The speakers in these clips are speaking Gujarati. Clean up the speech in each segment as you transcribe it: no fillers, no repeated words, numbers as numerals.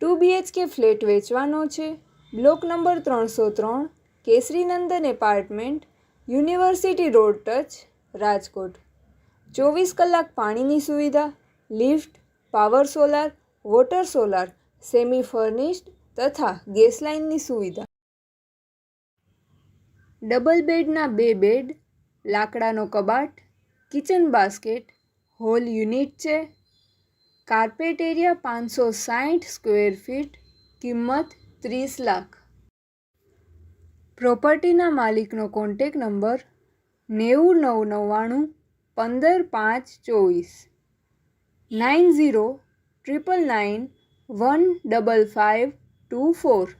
2 BHK ફ્લેટ વેચવાનો છે. Block number 303, Kesarinandan apartment, university road touch, Rajkot. 24 કલાક પાણીની સુવિધા, lift, power solar, water solar, semi furnished તથા ગેસ લાઇનની સુવિધા. ડબલ બેડના 2 બેડ, લાકડાનો કબાટ, કિચન બાસ્કેટ, હોલ યુનિટ છે. કાર્પેટ એરિયા 560 સ્ક્વેર ફીટ, કિંમત 30 લાખ. પ્રોપર્ટીના માલિકનો કોન્ટેક નંબર 90 999 15 524 90 999 15524.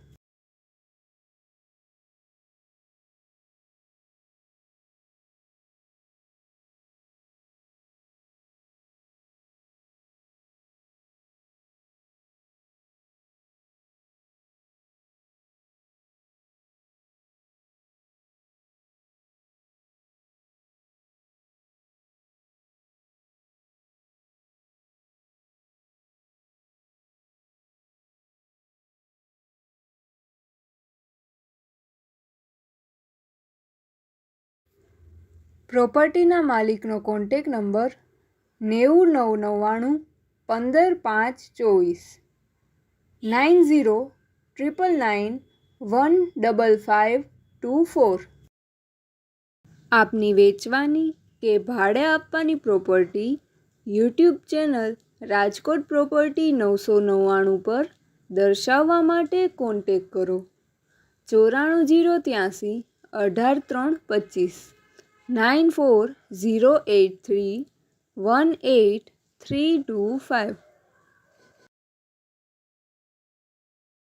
પ્રોપર્ટીના માલિકનો કોન્ટેક નંબર 90 999 15 524 90 999 15524. આપની વેચવાની કે ભાડે આપવાની property YouTube channel Rajkot property 999 પર દર્શાવવા માટે કોન્ટેક કરો. 94 083 18 325 94 083 18325.